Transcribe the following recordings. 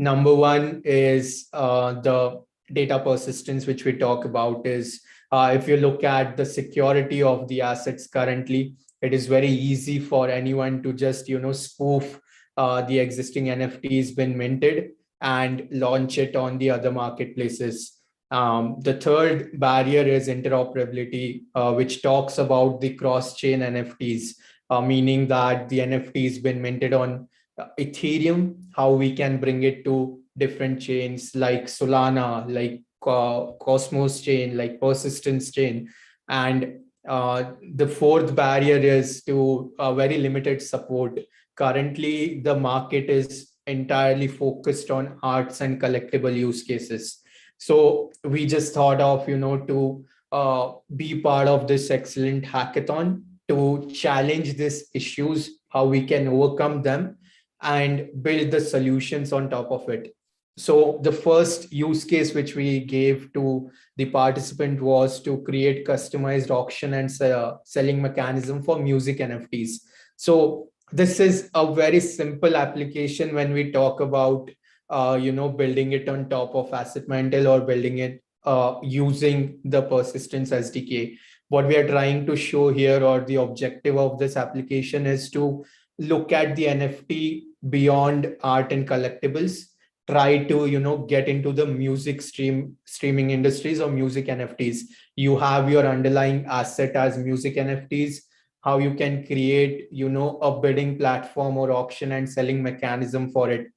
Number one is the data persistence, which we talk about is if you look at the security of the assets currently, it is very easy for anyone to just, spoof the existing NFTs been minted and launch it on the other marketplaces. The third barrier is interoperability, which talks about the cross-chain NFTs, meaning that the NFTs been minted on Ethereum, how we can bring it to different chains like Solana, like Cosmos chain, like Persistence chain. And the fourth barrier is to very limited support. Currently, the market is entirely focused on arts and collectible use cases. So we just thought of, to be part of this excellent hackathon to challenge these issues, how we can overcome them and build the solutions on top of it. So the first use case which we gave to the participant was to create customized auction and selling mechanism for music NFTs. So this is a very simple application when we talk about building it on top of AssetMental or building it using the Persistence SDK. What we are trying to show here, or the objective of this application, is to look at the NFT beyond art and collectibles, try to get into the music streaming industries or music NFTs. You have your underlying asset as music NFTs, how you can create a bidding platform or auction and selling mechanism for it.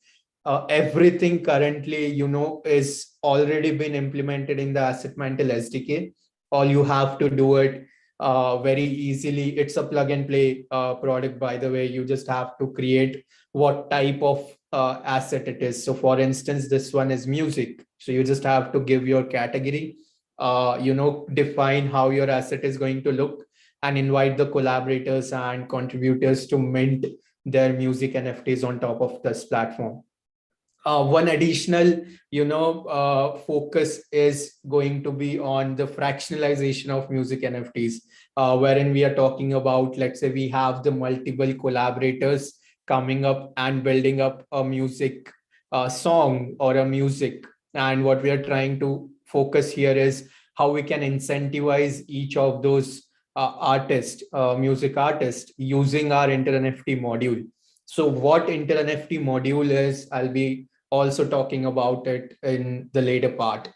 Everything currently is already been implemented in the AssetMental SDK. All you have to do it very easily. It's a plug and play product, by the way. You just have to create what type of asset it is. So for instance, this one is music. So you just have to give your category, define how your asset is going to look, and invite the collaborators and contributors to mint their music NFTs on top of this platform. One additional, focus is going to be on the fractionalization of music NFTs, wherein we are talking about, let's say we have the multiple collaborators coming up and building up a music song or a music. And what we are trying to focus here is how we can incentivize each of those music artists using our Inter-NFT module. So what Inter-NFT module is, I'll be also talking about it in the later part.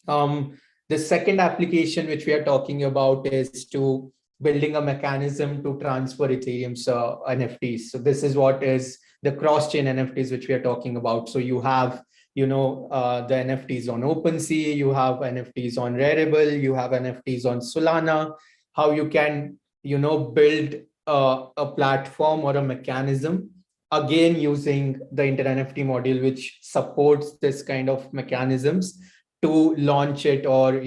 The second application which we are talking about is to building a mechanism to transfer Ethereum's NFTs. So this is what is the cross-chain NFTs which we are talking about. So you have, the NFTs on OpenSea, you have NFTs on Rarible, you have NFTs on Solana. How you can, build a platform or a mechanism, again using the Inter-NFT module, which supports this kind of mechanisms, to launch it or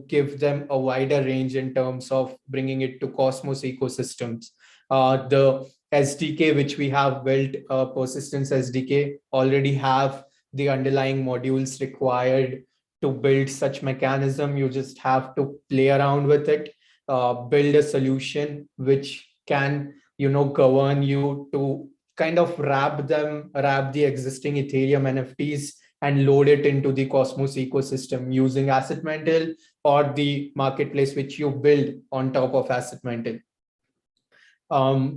give them a wider range in terms of bringing it to Cosmos ecosystems. The SDK which we have built, Persistence SDK, already have the underlying modules required to build such mechanism. You just have to play around with it, build a solution which can govern you to kind of wrap the existing Ethereum NFTs and load it into the Cosmos ecosystem using AssetMental or the marketplace which you build on top of AssetMental.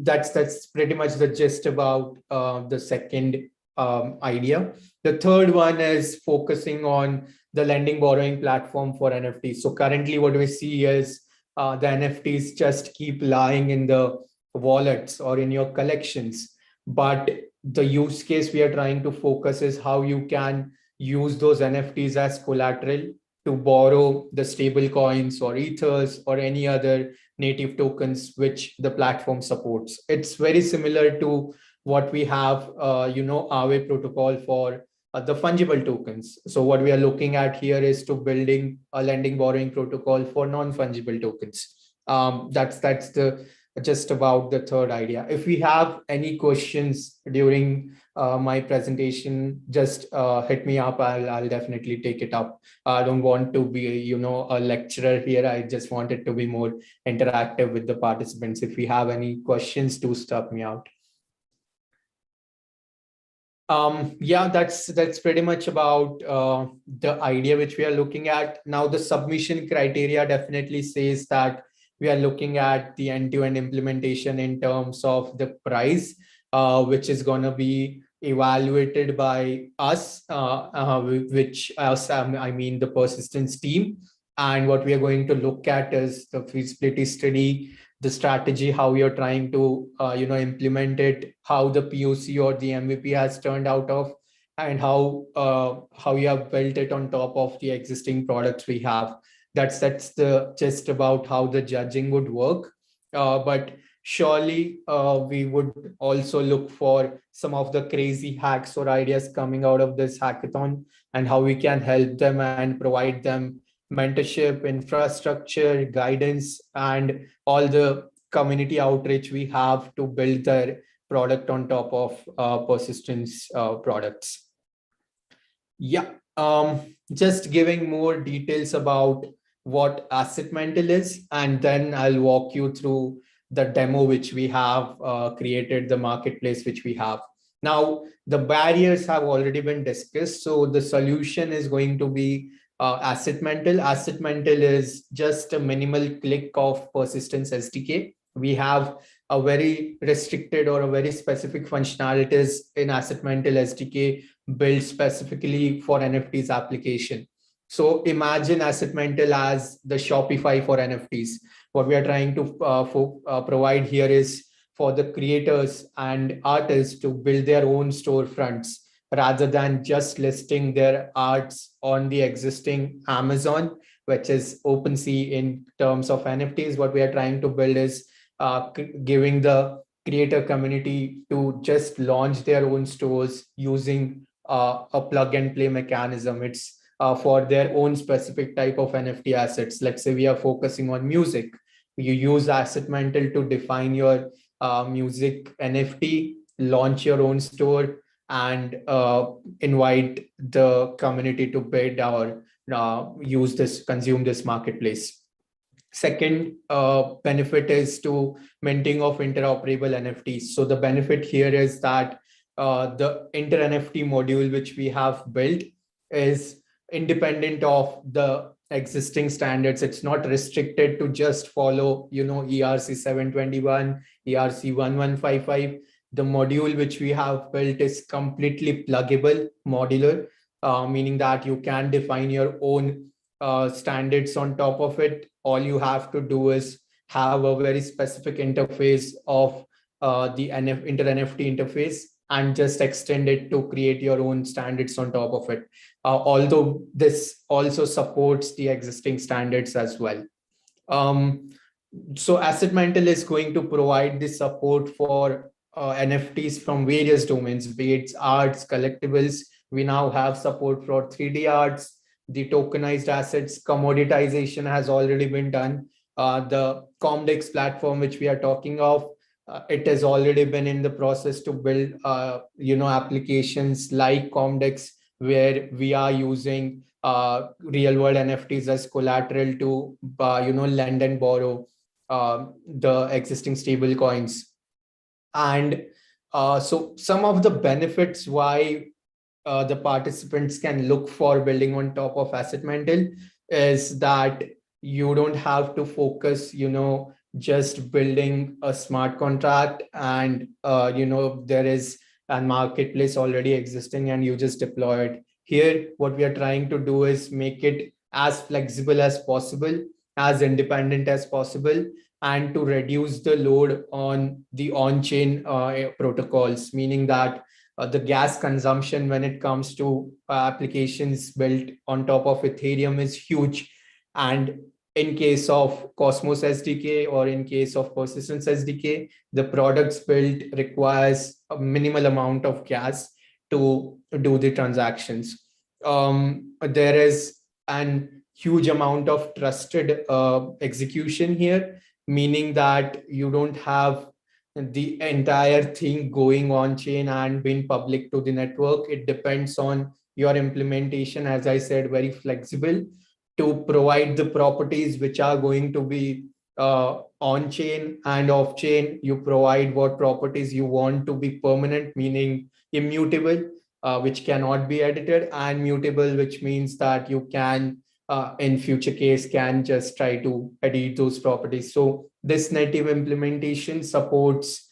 That's pretty much the gist about the second idea. The third one is focusing on the lending borrowing platform for NFTs. So currently what we see is the NFTs just keep lying in the wallets or in your collections. But the use case we are trying to focus is how you can use those NFTs as collateral to borrow the stable coins or ethers or any other native tokens which the platform supports. It's very similar to what we have, Aave protocol for the fungible tokens. So what we are looking at here is to building a lending borrowing protocol for non-fungible tokens. That's the just about the third idea. If we have any questions during my presentation, just hit me up. I'll definitely take it up. I don't want to be, a lecturer here. I just want it to be more interactive with the participants. If we have any questions, do stop me out. Yeah, that's pretty much about the idea which we are looking at. Now, the submission criteria definitely says that we are looking at the end-to-end implementation in terms of the price, which is going to be evaluated by us, which us, I mean the persistence team. And what we are going to look at is the feasibility study, the strategy, how you're trying to implement it, how the POC or the MVP has turned out of, and how you have built it on top of the existing products we have. That's the just about how the judging would work. But surely we would also look for some of the crazy hacks or ideas coming out of this hackathon, and how we can help them and provide them mentorship, infrastructure, guidance, and all the community outreach we have to build their product on top of persistence products. Yeah, just giving more details about what AssetMental is, and then I'll walk you through the demo which we have created, the marketplace which we have. Now, the barriers have already been discussed, so the solution is going to be AssetMental. AssetMental is just a minimal click of persistence SDK. We have a very restricted or a very specific functionalities in AssetMental SDK built specifically for NFTs application. So imagine AssetMental as the Shopify for NFTs. What we are trying to provide here is for the creators and artists to build their own storefronts rather than just listing their arts on the existing Amazon, which is OpenSea in terms of NFTs. What we are trying to build is giving the creator community to just launch their own stores using a plug and play mechanism. It's for their own specific type of NFT assets. Let's say we are focusing on music. You use AssetMental to define your music NFT, launch your own store, and invite the community to bid or consume this marketplace. Second benefit is to minting of interoperable NFTs. So the benefit here is that the inter NFT module which we have built is independent of the existing standards. It's not restricted to just follow, ERC 721, ERC 1155. The module which we have built is completely pluggable, modular, meaning that you can define your own standards on top of it. All you have to do is have a very specific interface of the inter NFT interface and just extend it to create your own standards on top of it. Although this also supports the existing standards as well. So AssetMental is going to provide the support for NFTs from various domains, be it arts, collectibles. We now have support for 3D arts, the tokenized assets. Commoditization has already been done. The Comdex platform, which we are talking of, it has already been in the process to build, applications like Comdex, where we are using real world NFTs as collateral to, lend and borrow the existing stable coins. And so some of the benefits why the participants can look for building on top of AssetMental is that you don't have to focus, just building a smart contract and, there is a marketplace already existing and you just deploy it. Here, what we are trying to do is make it as flexible as possible, as independent as possible, and to reduce the load on the on-chain protocols, meaning that the gas consumption when it comes to applications built on top of Ethereum is huge. And in case of Cosmos SDK or in case of Persistence SDK, the products built requires a minimal amount of gas to do the transactions. There is an huge amount of trusted execution here, meaning that you don't have the entire thing going on chain and being public to the network. It depends on your implementation, as I said, very flexible to provide the properties which are going to be on chain and off chain. You provide what properties you want to be permanent, meaning immutable, which cannot be edited, and mutable, which means that you can, in future case, can just try to edit those properties. So this native implementation supports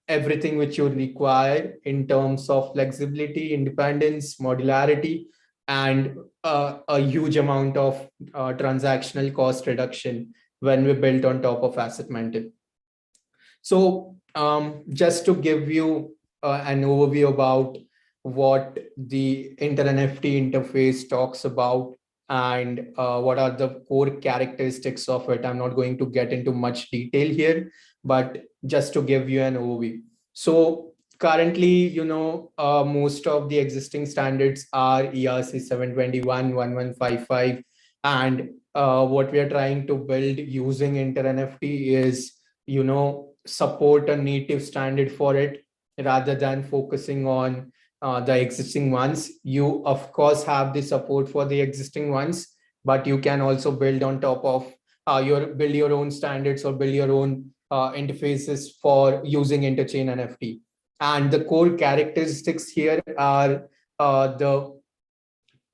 everything which you require in terms of flexibility, independence, modularity, and a huge amount of transactional cost reduction when we built on top of AssetMental. So just to give you an overview about what the Inter-NFT interface talks about and what are the core characteristics of it, I'm not going to get into much detail here, but just to give you an overview. So currently, most of the existing standards are ERC 721, 1155, and what we are trying to build using Inter-NFT is, support a native standard for it rather than focusing on the existing ones. You of course have the support for the existing ones, but you can also build on top of build your own standards or build your own interfaces for using interchain NFT. And the core characteristics here are the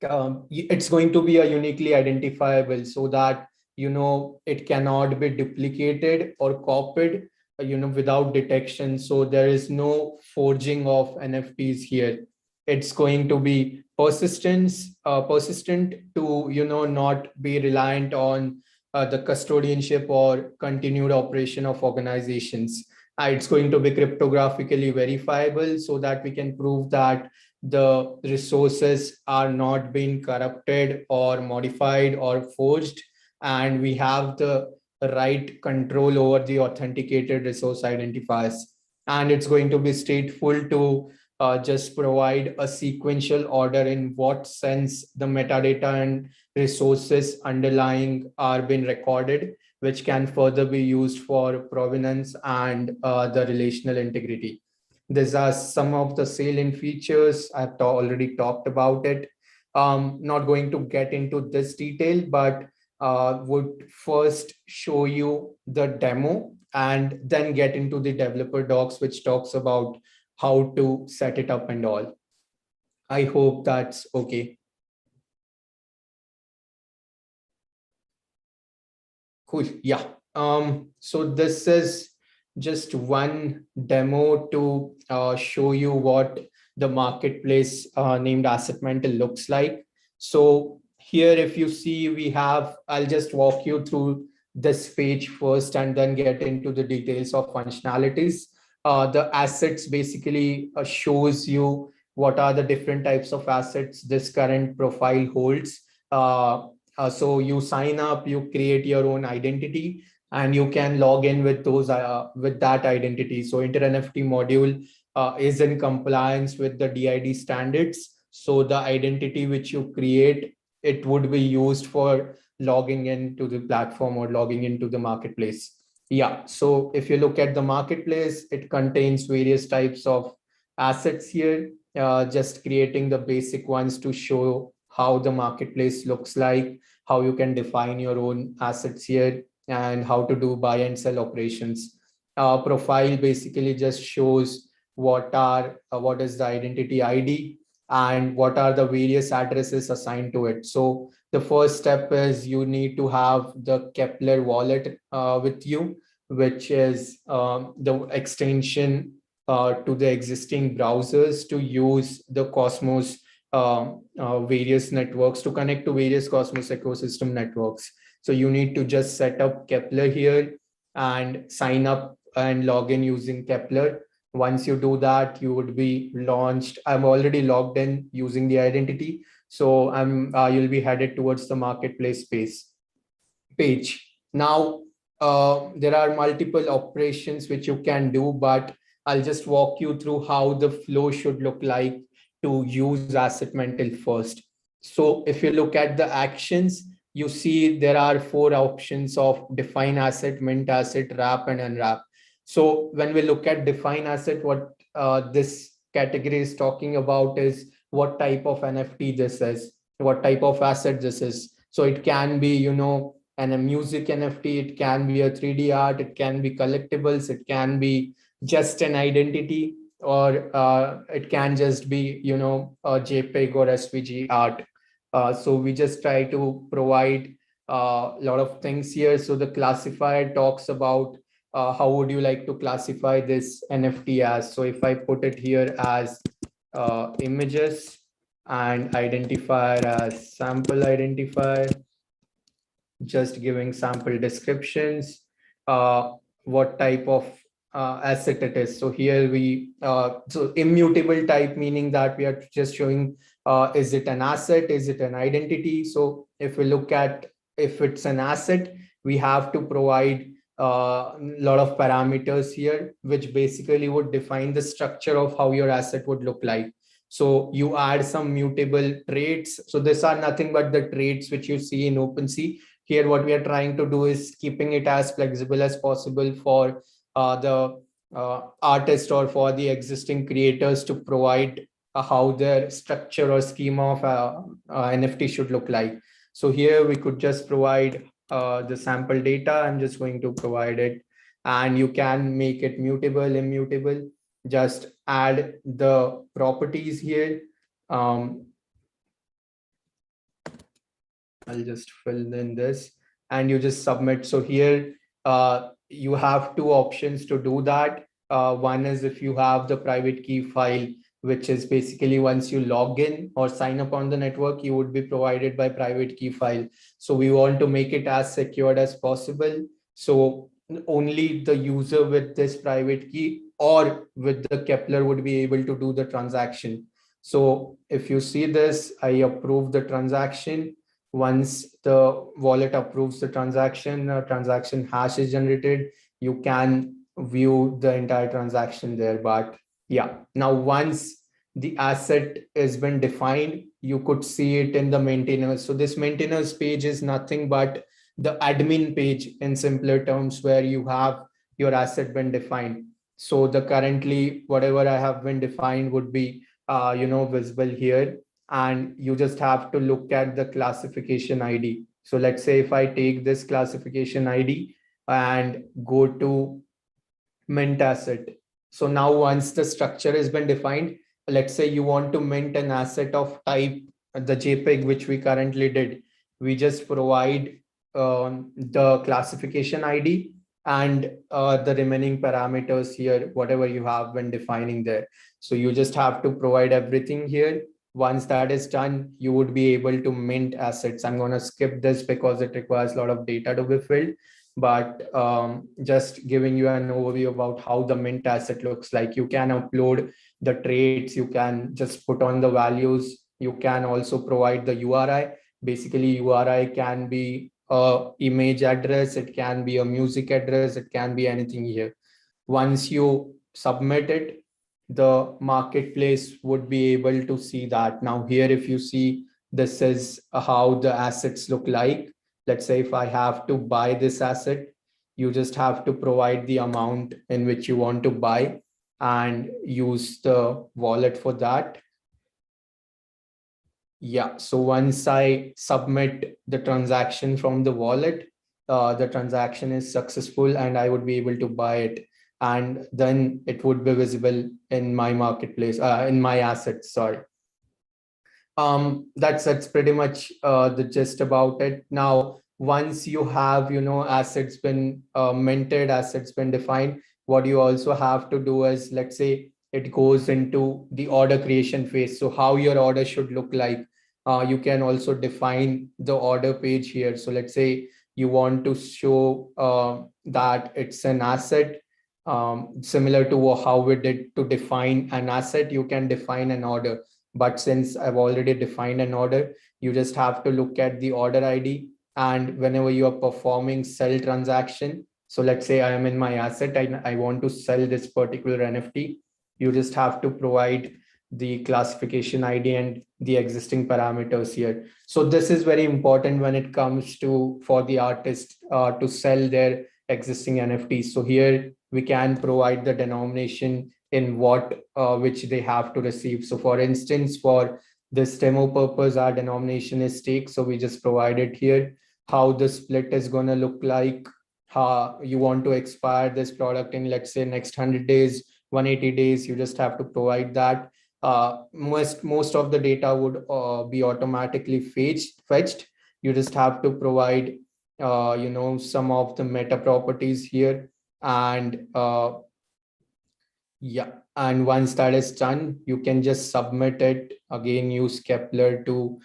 it's going to be a uniquely identifiable, so that it cannot be duplicated or copied without detection. So there is no forging of NFTs here. It's going to be persistent to not be reliant on the custodianship or continued operation of organizations. It's going to be cryptographically verifiable, so that we can prove that the resources are not being corrupted or modified or forged, and we have the right control over the authenticated resource identifiers. And it's going to be stateful to just provide a sequential order in what sense the metadata and resources underlying are being recorded, which can further be used for provenance and the relational integrity. These are some of the salient features. I've already talked about it. Not going to get into this detail, but would first show you the demo and then get into the developer docs, which talks about how to set it up and all. I hope that's okay. Cool. Yeah. So this is just one demo to show you what the marketplace named AssetMental looks like. So here, if you see, we have, I'll just walk you through this page first and then get into the details of functionalities. The assets basically shows you what are the different types of assets this current profile holds. So you sign up, you create your own identity, and you can log in with those with that identity. So Inter-NFT module is in compliance with the DID standards. So the identity which you create, it would be used for logging into the platform or logging into the marketplace. Yeah. So if you look at the marketplace, it contains various types of assets here. Just creating the basic ones to show how the marketplace looks like, how you can define your own assets here, and how to do buy and sell operations. Profile basically just shows what is the identity ID and what are the various addresses assigned to it. So the first step is you need to have the Kepler wallet with you, which is the extension to the existing browsers to use the Cosmos various networks, to connect to various Cosmos ecosystem networks. So you need to just set up Kepler here and sign up and log in using Kepler. Once you do that, you would be launched. I'm already logged in using the identity. So you'll be headed towards the marketplace page. Now, there are multiple operations which you can do, but I'll just walk you through how the flow should look like to use AssetMental first. So if you look at the actions, you see there are 4 options of define asset, mint asset, wrap, and unwrap. So when we look at define asset, what this category is talking about is what type of NFT this is, what type of asset this is. So it can be, and a music NFT, it can be a 3D art, it can be collectibles, it can be just an identity. or it can just be, a JPEG or SVG art. So we just try to provide a lot of things here. So the classifier talks about how would you like to classify this NFT as. So if I put it here as images and identifier as sample identifier, just giving sample descriptions, what type of asset it is. So here so immutable type, meaning that we are just showing, is it an asset? Is it an identity? So if we look at, if it's an asset, we have to provide a lot of parameters here, which basically would define the structure of how your asset would look like. So you add some mutable traits. So these are nothing but the traits which you see in OpenSea. Here what we are trying to do is keeping it as flexible as possible for the artist or for the existing creators to provide how their structure or schema of NFT should look like. So here we could just provide the sample data. I'm just going to provide it, and you can make it mutable, immutable. Just add the properties here. I'll just fill in this and you just submit. So here you have two options to do that. One is if you have the private key file, which is basically once you log in or sign up on the network, you would be provided by private key file. So we want to make it as secured as possible. So only the user with this private key or with the Kepler would be able to do the transaction. So if you see this, I approve the transaction. Once the wallet approves the transaction hash is generated, you can view the entire transaction there. But yeah, now once the asset has been defined, you could see it in the maintainers. So this maintainers page is nothing but the admin page in simpler terms, where you have your asset been defined. So the currently whatever I have been defined would be visible here, and you just have to look at the classification ID. So let's say if I take this classification ID and go to mint asset. So now once the structure has been defined, let's say you want to mint an asset of type the JPEG, which we currently did. We just provide the classification ID and the remaining parameters here, whatever you have been defining there. So you just have to provide everything here. Once that is done, you would be able to mint assets. I'm going to skip this because it requires a lot of data to be filled, but just giving you an overview about how the mint asset looks like. You can upload the traits, you can just put on the values, you can also provide the URI. Basically, URI can be a image address, it can be a music address, it can be anything here. Once you submit it, the marketplace would be able to see that. Now here, if you see, this is how the assets look like. Let's say if I have to buy this asset, you just have to provide the amount in which you want to buy and use the wallet for that. Yeah, so once I submit the transaction from the wallet, the transaction is successful and I would be able to buy it. And then it would be visible in my marketplace, in my assets, sorry. That's pretty much the gist about it. Now, once you have, assets been minted, assets been defined, what you also have to do is, let's say it goes into the order creation phase. So how your order should look like. You can also define the order page here. So let's say you want to show that it's an asset, similar to how we did to define an asset, you can define an order. But since I've already defined an order, you just have to look at the order ID. And whenever you are performing sell transaction, so let's say I am in my asset, I want to sell this particular NFT, you just have to provide the classification ID and the existing parameters here. So this is very important when it comes to for the artist to sell their existing NFTs. So here we can provide the denomination in what which they have to receive. So for instance, for this demo purpose, our denomination is stake. So we just provide it here, how the split is going to look like, how you want to expire this product in, let's say, next 100 days, 180 days. You just have to provide that. Most of the data would be automatically fetched. You just have to provide some of the meta properties here, and yeah, and once that is done, you can just submit it. Again, use Kepler to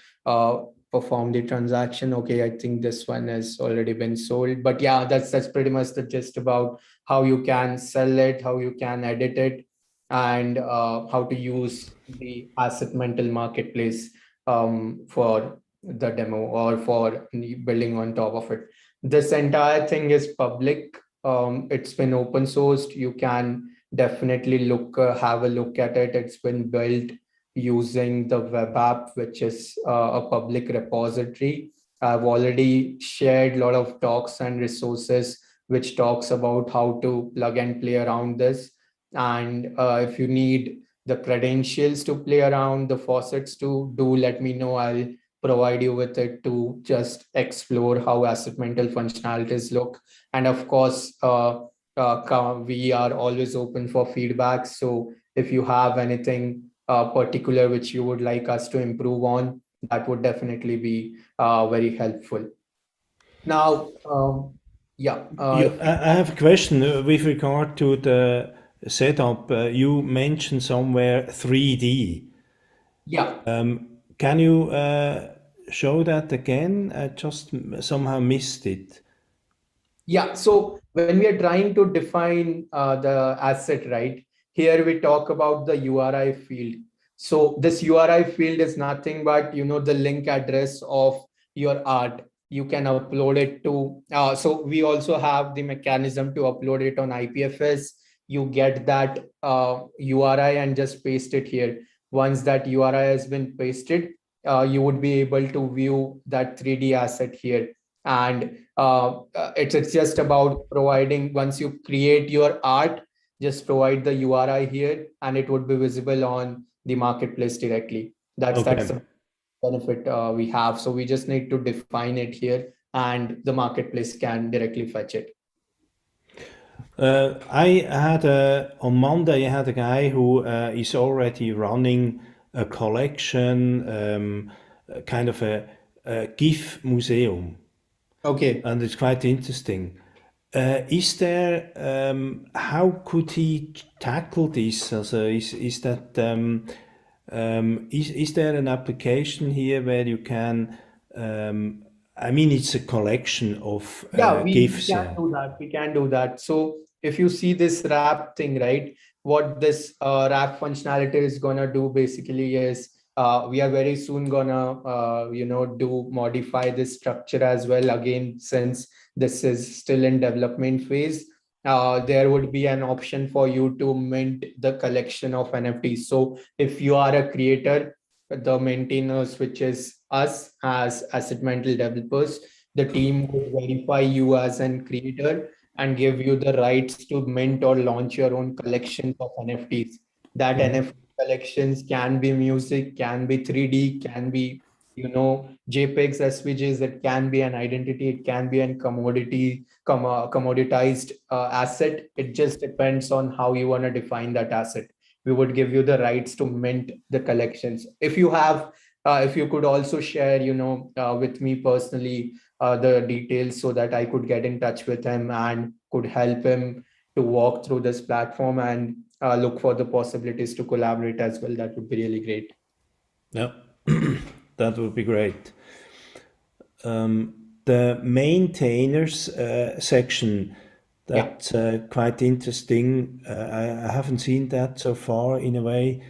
perform the transaction. Okay, I think this one has already been sold. But yeah, that's pretty much the gist about how you can sell it, how you can edit it, and how to use the AssetMental marketplace for the demo or for building on top of it. This entire thing is public. It's been open sourced. You can definitely have a look at it. It's been built using the web app, which is a public repository. I've already shared a lot of talks and resources which talks about how to plug and play around this. And if you need the credentials to play around, the faucets to do, let me know. I'll provide you with it to just explore how AssetMental functionalities look. And of course, we are always open for feedback. So if you have anything particular which you would like us to improve on, that would definitely be very helpful. Now, yeah. I have a question with regard to the setup. You mentioned somewhere 3D. Yeah. Can you show that again? I just somehow missed it. Yeah, so when we are trying to define the asset, right, here we talk about the URI field. So this URI field is nothing but, the link address of your art. You can upload it to, so we also have the mechanism to upload it on IPFS. You get that URI and just paste it here. Once that URI has been pasted, you would be able to view that 3D asset here. And it's just about providing, once you create your art, just provide the URI here and it would be visible on the marketplace directly. That's Okay. the benefit we have. So we just need to define it here and the marketplace can directly fetch it. I had on Monday I had a guy who is already running a collection, kind of a GIF museum, Okay. and it's quite interesting. Is there how could he tackle this? Also, is that is there an application here where you can? I mean, it's a collection of Yeah, we GIFs. can Yeah. do that. We can do that. So if you see this wrap thing, right, what this wrap functionality is gonna do basically is we are very soon gonna do modify this structure as well. Again, since this is still in development phase, there would be an option for you to mint the collection of NFTs. So if you are a creator, the maintainers, which is us as AssetMental developers, the team would verify you as an creator and give you the rights to mint or launch your own collections of NFTs. That NFT collections can be music, can be 3D, can be, JPEGs, SVGs, it can be an identity, it can be a commoditized asset. It just depends on how you want to define that asset. We would give you the rights to mint the collections. If you could also share, with me personally, the details so that I could get in touch with him and could help him to walk through this platform and look for the possibilities to collaborate as well. That would be really great. Yeah, that would be great. The maintainers section, Yeah. that's quite interesting. I haven't seen that so far in a way.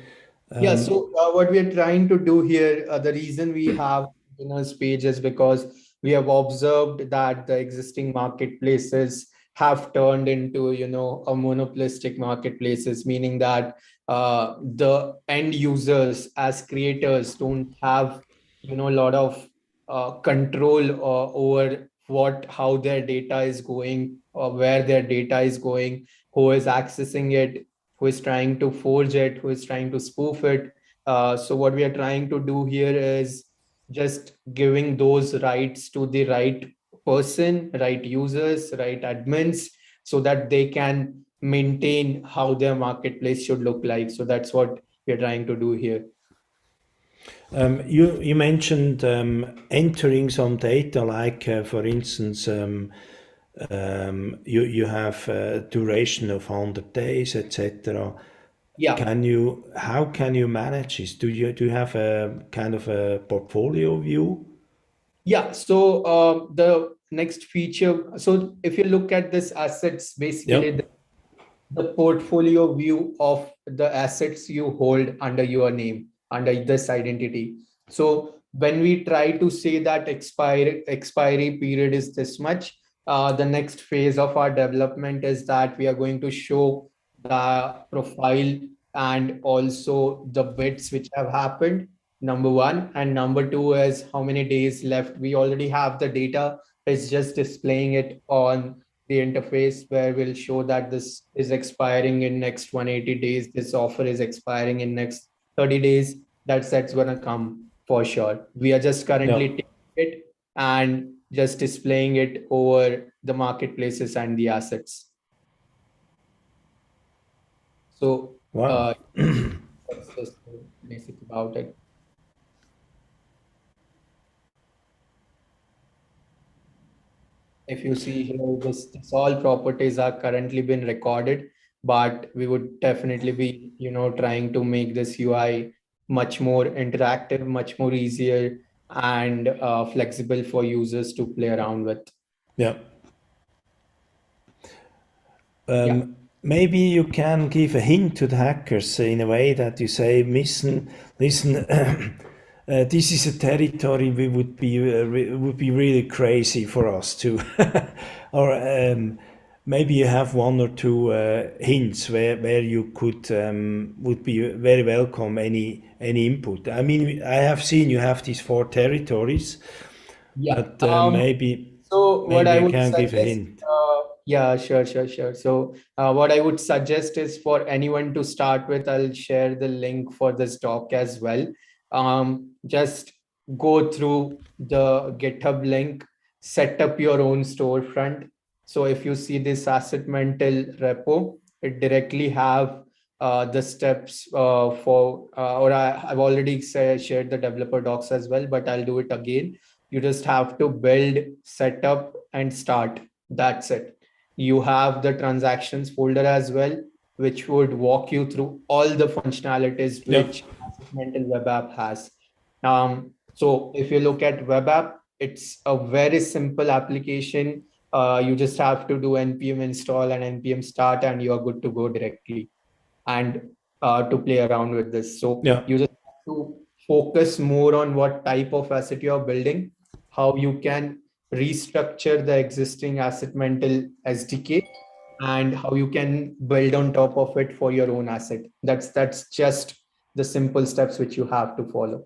Yeah, so what we are trying to do here, the reason we have beginners page is because we have observed that the existing marketplaces have turned into, a monopolistic marketplaces, meaning that the end users as creators don't have, a lot of control over how their data is going, or where their data is going, who is accessing it, who is trying to forge it, who is trying to spoof it. So what we are trying to do here is just giving those rights to the right person, right users, right admins, so that they can maintain how their marketplace should look like. So that's what we're trying to do here. You mentioned entering some data, like for instance, you have a duration of 100 days, etc. Yeah. How can you manage this? Do you have a kind of a portfolio view? Yeah. So the next feature, so if you look at this assets, basically Yep. the portfolio view of the assets you hold under your name, under this identity. So when we try to say that expiry period is this much, the next phase of our development is that we are going to show the profile and also the bits which have happened, number one. And number two is how many days left. We already have the data. It's just displaying it on the interface where we'll show that this is expiring in next 180 days. This offer is expiring in next 30 days. That's gonna come for sure. We are just currently Yep. taking it and just displaying it over the marketplaces and the assets. So Wow. that's just the basic about it. If you see here, this all properties are currently been recorded, but we would definitely be, trying to make this UI much more interactive, much more easier and flexible for users to play around with. Yeah. Yeah. Maybe you can give a hint to the hackers in a way that you say, listen, this is a territory we would be really crazy for us to, or maybe you have one or two hints where you could would be very welcome any input. I mean, I have seen you have these 4 territories, Yeah. but So what maybe I I would can give a suggest, hint. yeah, sure. So what I would suggest is for anyone to start with, I'll share the link for this doc as well. Just go through the GitHub link, set up your own storefront. So if you see this AssetMental repo, it directly have the steps I've already shared the developer docs as well, but I'll do it again. You just have to build, set up, and start. That's it. You have the transactions folder as well, which would walk you through all the functionalities Yep. which AssetMental web app has. So if you look at web app, it's a very simple application. You just have to do npm install and npm start, and you are good to go directly and to play around with this. So Yeah. you just have to focus more on what type of asset you're building, how you can restructure the existing AssetMental SDK, and how you can build on top of it for your own asset. That's just the simple steps which you have to follow.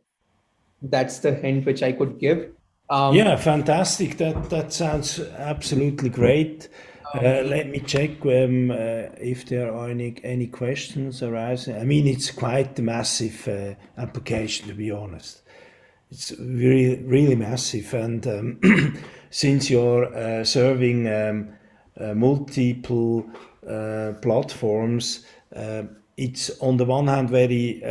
That's the hint which I could give. Yeah, Um, fantastic. That sounds absolutely great. Let me check if there are any questions arising. I mean, it's quite a massive application, to be honest. It's really massive, and since you're serving multiple platforms, it's on the one hand very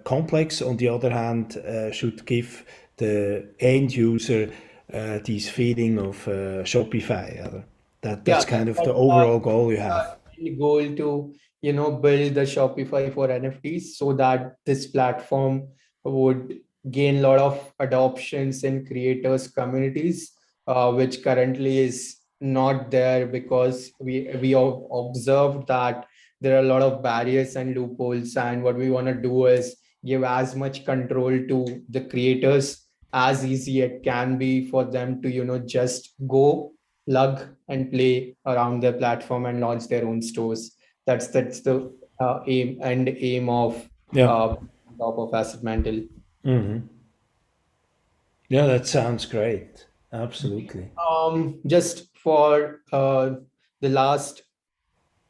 complex, on the other hand should give the end user this feeling of Shopify. That's Yeah, kind of the that's overall goal you have. the goal to build the Shopify for NFTs so that this platform would gain a lot of adoptions in creators communities, which currently is not there because we have observed that there are a lot of barriers and loopholes, and what we want to do is give as much control to the creators as easy it can be for them to just go plug and play around their platform and launch their own stores. That's the aim of Yeah. uh, top of AssetMental. Yeah, that sounds great. Absolutely. Just for the last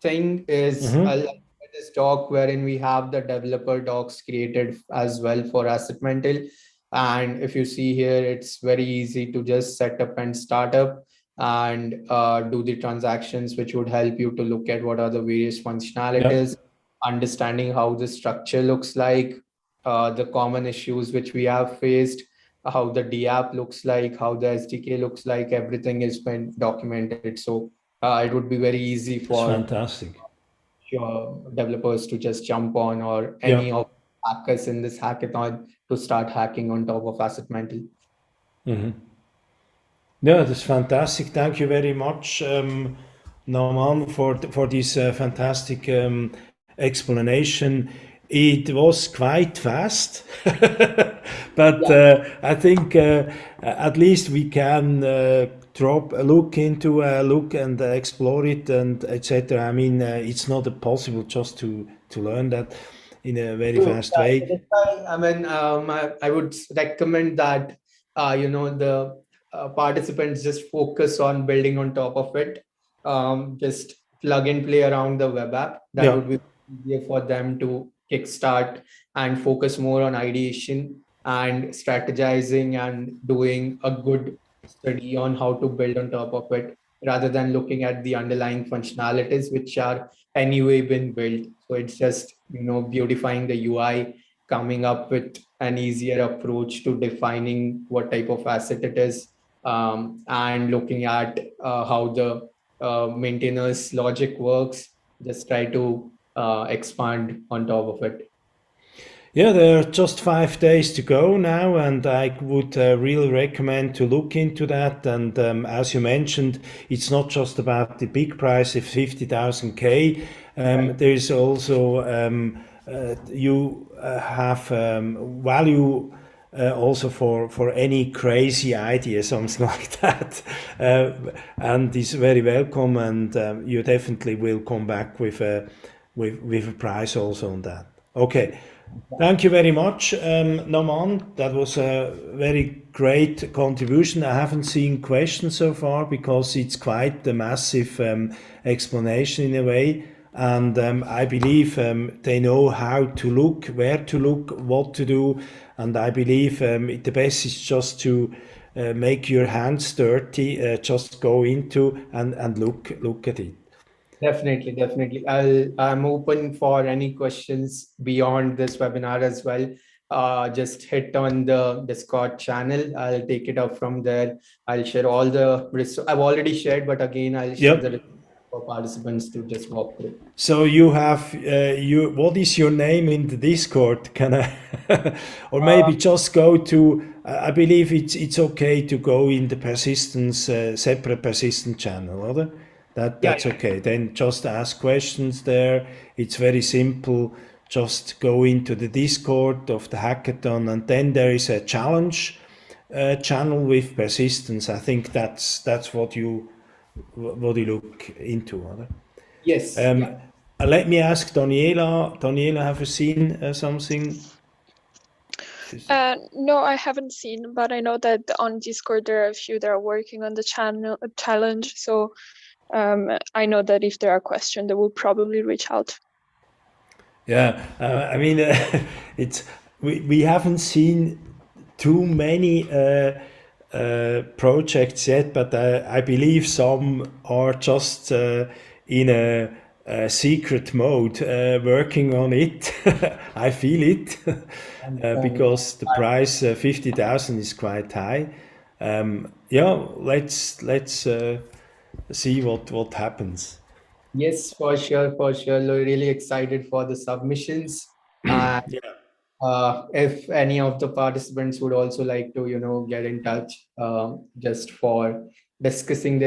thing is I'll let this doc wherein we have the developer docs created as well for AssetMental. And if you see here, it's very easy to just set up and start up. and do the transactions, which would help you to look at what are the various Yeah, functionalities, understanding how the structure looks like, the common issues which we have faced, how the DApp looks like, how the SDK looks like, everything is been documented. So it would be very easy it's for fantastic. developers to just jump on, or Yeah. any of hackers in this hackathon to start hacking on top of AssetMental. Mhm. Yeah, that's fantastic. Thank you very much, Norman, for this fantastic explanation. It was quite fast, but Yeah, I think at least we can drop a look into a look and explore it and etc. I mean, it's not possible just to learn that in a very true. fast Yeah, so way. that's why, I mean, I would recommend that, the participants just focus on building on top of it. Just plug and play around the web app. That Yeah. would be easier for them to kickstart and focus more on ideation and strategizing and doing a good study on how to build on top of it, rather than looking at the underlying functionalities which are anyway been built. So it's just, beautifying the UI, coming up with an easier approach to defining what type of asset it is, and looking at how the maintainers logic works. Just try to expand on top of it. Yeah, there are just 5 days to go now, and I would really recommend to look into that. And as you mentioned, it's not just about the big price of 50,000 K. Right. There is also you have value also for any crazy idea, something like that, and is very welcome. And you definitely will come back with with a price also on that. Okay. Thank you very much, Noman. That was a very great contribution. I haven't seen questions so far because it's quite a massive explanation in a way. And I believe they know how to look, where to look, what to do. And I believe the best is just to make your hands dirty, just go into and look at it. Definitely, definitely. I'm open for any questions beyond this webinar as well. Just hit on the Discord channel. I'll take it up from there. I'll share all the I've already shared, but again, I'll share the Yep. resources for participants to just walk through. So you have you. What is your name in the Discord? Can I, or maybe just go to? I believe it's okay to go in the persistence separate persistent channel, or Yeah, that's okay. Then just ask questions there. It's very simple. Just go into the Discord of the hackathon, and then there is a challenge channel with persistence. I think that's what you look into, right? yes, Um, yeah. Let me ask Daniela. Daniela, have you seen something? No, I haven't seen, but I know that on Discord there are a few that are working on the channel challenge. So I know that if there are questions, they will probably reach out. Yeah, I mean, it's we haven't seen too many projects yet, but I believe some are just in a secret mode working on it. I feel it Understand. because the price 50,000 is quite high. Yeah, let's see what happens. Yes, for sure, for sure. Really excited for the submissions. And if any of the participants would also like to, get in touch just for discussing